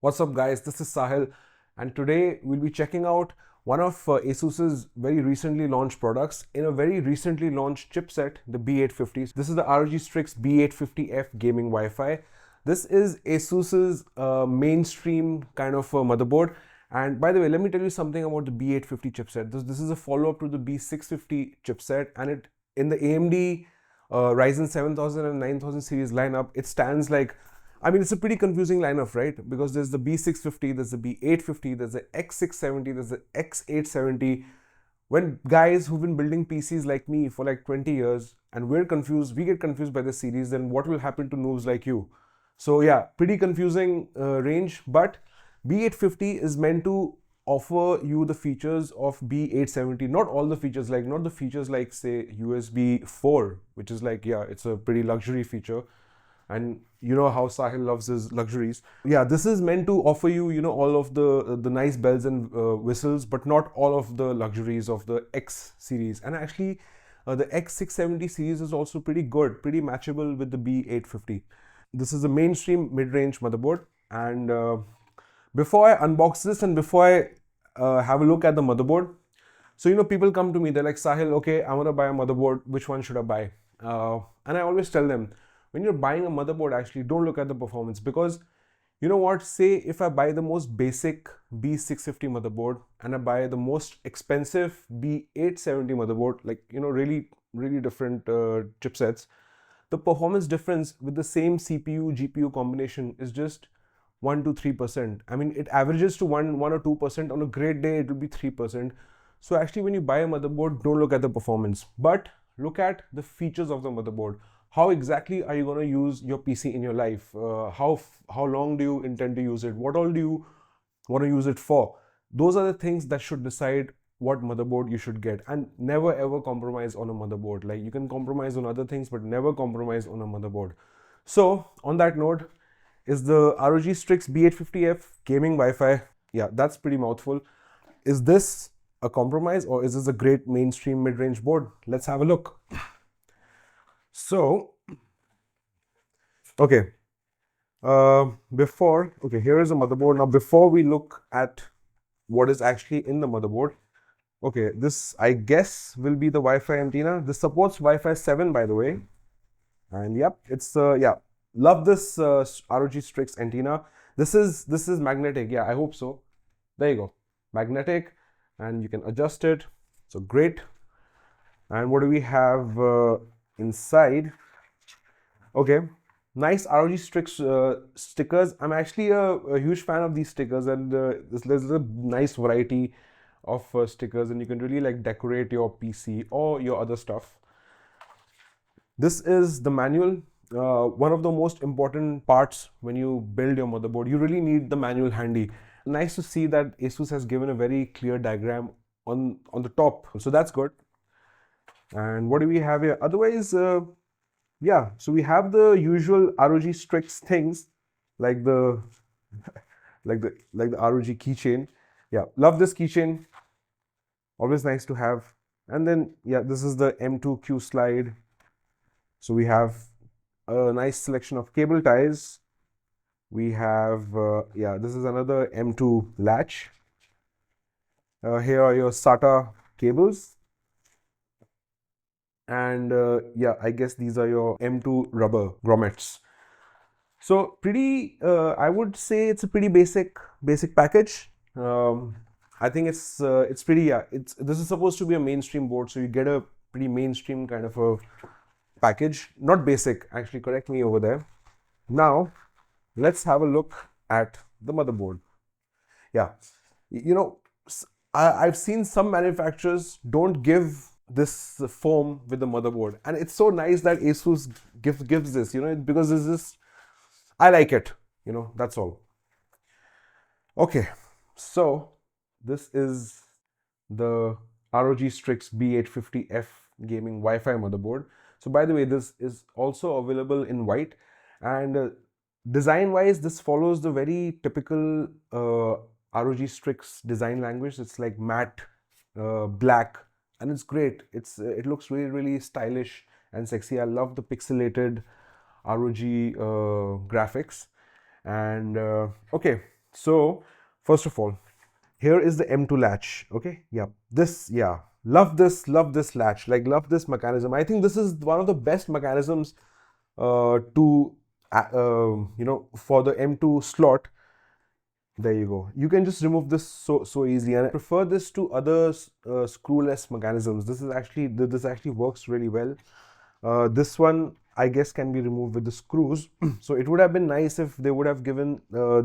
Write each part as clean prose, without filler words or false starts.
What's up guys, this is Sahil and today we'll be checking out one of Asus's very recently launched products in a very recently launched chipset, the B850. This is the ROG Strix B850-F gaming Wi-Fi. This is Asus's mainstream kind of motherboard. And by the way, let me tell you something about the B850 chipset. This is a follow-up to the B650 chipset, and it in the AMD Ryzen 7000 and 9000 series lineup, it stands like, I mean, it's a pretty confusing lineup, right? Because there's the B650, there's the B850, there's the X670, there's the X870. When guys who've been building PCs like me for like 20 years and we're confused, we get confused by the series, then what will happen to noobs like you? So yeah, pretty confusing range, but B850 is meant to offer you the features of B870. Not all the features, like not the features like say USB 4, which is like, yeah, it's a pretty luxury feature. And you know how Sahil loves his luxuries. Yeah, this is meant to offer you, all of the nice bells and whistles, but not all of the luxuries of the X series. And actually, the X670 series is also pretty good, pretty matchable with the B850. This is a mainstream mid-range motherboard. And before I unbox this and before I have a look at the motherboard, so people come to me, they're like, Sahil, okay, I want to buy a motherboard. Which one should I buy? And I always tell them, when you're buying a motherboard, actually don't look at the performance, because you know what, say if I buy the most basic B650 motherboard and I buy the most expensive B870 motherboard, like really different chipsets, the performance difference with the same CPU GPU combination is just 1 to 3%. I mean, it averages to 1 or 2%. On a great day it will be 3%. So actually, when you buy a motherboard, don't look at the performance, but look at the features of the motherboard. How exactly are you going to use your PC in your life? How long do you intend to use it? What all do you want to use it for? Those are the things that should decide what motherboard you should get. And never ever compromise on a motherboard. Like, you can compromise on other things, but never compromise on a motherboard. So on that note, is the ROG Strix B850F gaming Wi-Fi. Yeah, that's pretty mouthful. Is this a compromise, or is this a great mainstream mid-range board? Let's have a look. So, okay, here is the motherboard. Now, before we look at what is actually in the motherboard, okay, this I guess will be the Wi-Fi antenna. This supports Wi-Fi 7, by the way. And yep, it's yeah, love this ROG Strix antenna. This is magnetic. Yeah, I hope so. There you go, magnetic, and you can adjust it. So great. And what do we have inside? Okay, nice ROG Strix stickers. I'm actually a huge fan of these stickers, and there's a nice variety of stickers, and you can really like decorate your PC or your other stuff. This is the manual. One of the most important parts when you build your motherboard. You really need the manual handy. Nice to see that Asus has given a very clear diagram on the top, so that's good. And what do we have here? Otherwise, yeah, so we have the usual ROG Strix things, like the like the ROG keychain. Yeah, love this keychain. Always nice to have. And then yeah, this is the M2Q slide. So we have a nice selection of cable ties. We have yeah, this is another M2 latch. Here are your SATA cables. And yeah, I guess these are your M2 rubber grommets. So pretty, I would say it's a pretty basic package. I think it's pretty, yeah, this is supposed to be a mainstream board, so you get a pretty mainstream kind of a package. Not basic, actually, correct me over there. Now let's have a look at the motherboard. Yeah, I've seen some manufacturers don't give this foam with the motherboard, and it's so nice that Asus gives this, because this is, I like it, that's all. Okay, so this is the ROG Strix B850F gaming Wi-Fi motherboard. So by the way, this is also available in white, and design wise, this follows the very typical ROG Strix design language. It's like matte black, and it's great. It looks really stylish and sexy. I love the pixelated ROG graphics. And okay, So first of all, here is the M2 latch. Okay, yeah, love this latch, like love this mechanism. I think this is one of the best mechanisms to for the M2 slot. There you go. You can just remove this so easily, and I prefer this to other screwless mechanisms. This actually works really well. This one, I guess, can be removed with the screws. So it would have been nice if they would have given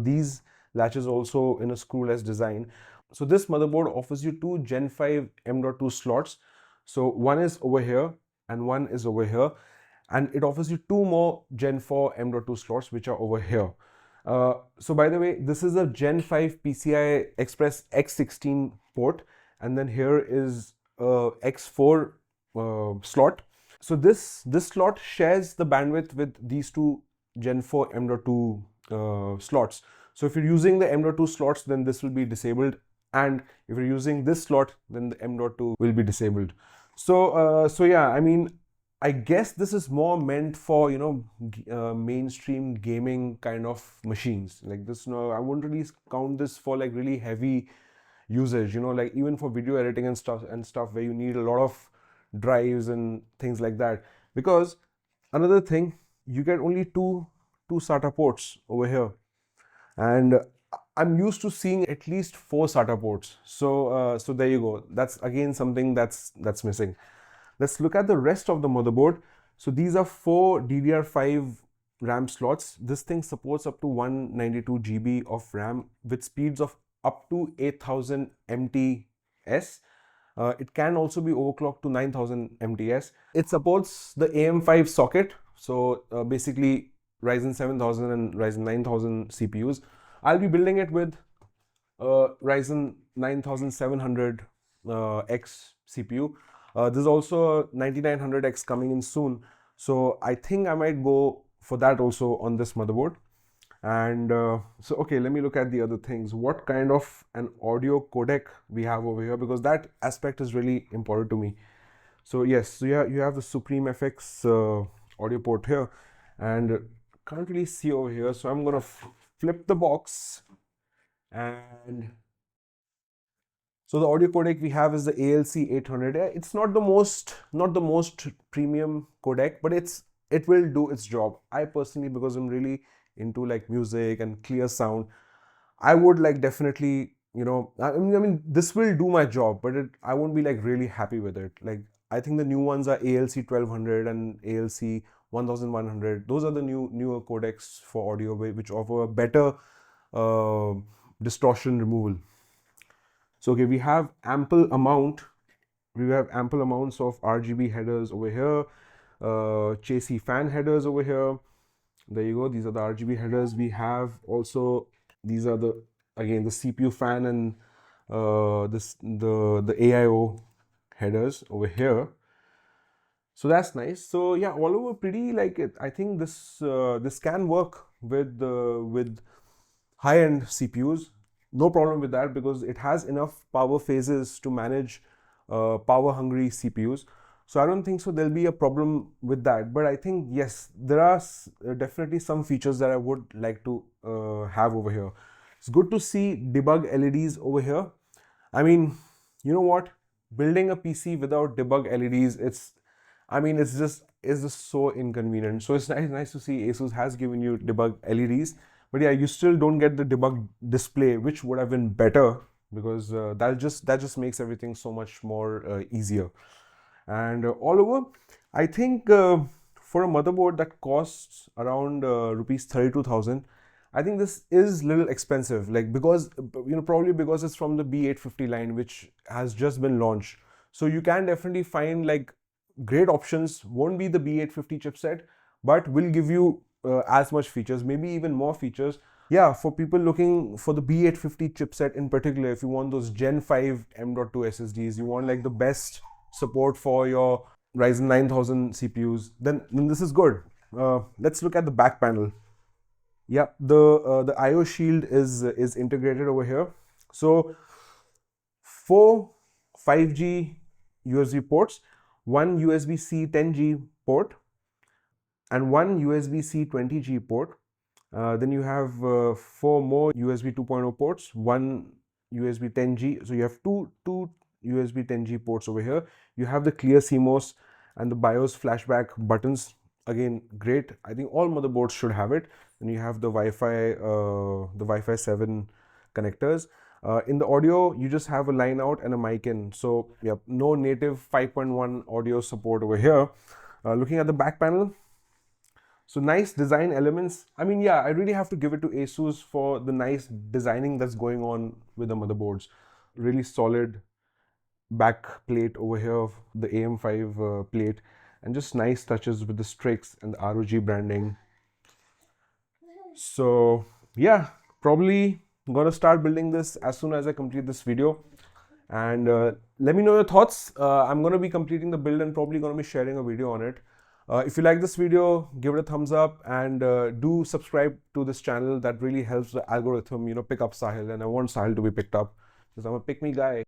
these latches also in a screwless design. So this motherboard offers you two Gen 5 M.2 slots. So one is over here and one is over here, and it offers you two more Gen 4 M.2 slots which are over here. So by the way, this is a Gen 5 PCI Express X16 port, and then here is a X4 slot. So this slot shares the bandwidth with these two Gen 4 M.2 slots. So if you're using the M.2 slots, then this will be disabled, and if you're using this slot, then the M.2 will be disabled. So yeah, I mean, I guess this is more meant for, you know, mainstream gaming kind of machines like this. No, I wouldn't really count this for like really heavy usage, you know, like even for video editing and stuff where you need a lot of drives and things like that. Because another thing, you get only two SATA ports over here, and I'm used to seeing at least 4 SATA ports. So there you go. That's again something that's missing. Let's look at the rest of the motherboard. So these are 4 DDR5 RAM slots. This thing supports up to 192 GB of RAM with speeds of up to 8000 MTS. It can also be overclocked to 9000 MTS. It supports the AM5 socket. So basically Ryzen 7000 and Ryzen 9000 CPUs. I'll be building it with Ryzen 9700X CPU. There's also a 9900X coming in soon, so I think I might go for that also on this motherboard. And so okay, let me look at the other things. What kind of an audio codec we have over here, because that aspect is really important to me. So yes, so you have the Supreme FX audio port here, and can't really see over here, so I'm gonna flip the box. And so the audio codec we have is the ALC 800. It's not the most premium codec, but it will do its job. I personally, because I'm really into like music and clear sound, I would like definitely, you know, I mean this will do my job, but I won't be like really happy with it. Like I think the new ones are ALC 1200 and ALC 1100. Those are the newer codecs for audio which offer a better distortion removal. So okay, we have ample amounts of RGB headers over here, chassis fan headers over here. There you go. These are the RGB headers. We have also, these are the, again, the CPU fan and the AIO headers over here. So that's nice. So yeah, all over pretty like it. I think this can work with high-end CPUs. No problem with that, because it has enough power phases to manage power hungry CPUs. So I don't think so there'll be a problem with that. But I think yes, there are definitely some features that I would like to have over here. It's good to see debug LEDs over here. I mean, you know what? Building a PC without debug LEDs, it's just so inconvenient. So it's nice to see Asus has given you debug LEDs. But yeah, you still don't get the debug display, which would have been better, because that just makes everything so much more easier. And all over, I think for a motherboard that costs around rupees 32,000, I think this is little expensive. Like, because probably because it's from the B850 line, which has just been launched. So you can definitely find like great options. Won't be the B850 chipset, but will give you as much features, maybe even more features. Yeah, for people looking for the B850 chipset in particular, if you want those Gen 5 M.2 SSDs, you want like the best support for your Ryzen 9000 CPUs, then this is good. Let's look at the back panel. Yeah, the IO shield is integrated over here. So 4 5G USB ports, one USB-C 10G port, and one USB-C 20G port, Then you have 4 more USB 2.0 ports, one USB 10G. So you have two USB 10G ports over here. You have the clear CMOS and the BIOS flashback buttons. Again, great. I think all motherboards should have it. And you have the Wi-Fi 7 connectors. In the audio, you just have a line out and a mic in. So yeah, no native 5.1 audio support over here. Looking at the back panel, so nice design elements. I mean, yeah, I really have to give it to Asus for the nice designing that's going on with the motherboards. Really solid back plate over here, the AM5 plate, and just nice touches with the Strix and the ROG branding. So yeah, probably gonna start building this as soon as I complete this video. And let me know your thoughts. I'm gonna be completing the build and probably gonna be sharing a video on it. If you like this video, give it a thumbs up, and do subscribe to this channel. That really helps the algorithm, pick up Sahil, and I want Sahil to be picked up because I'm a pick me guy.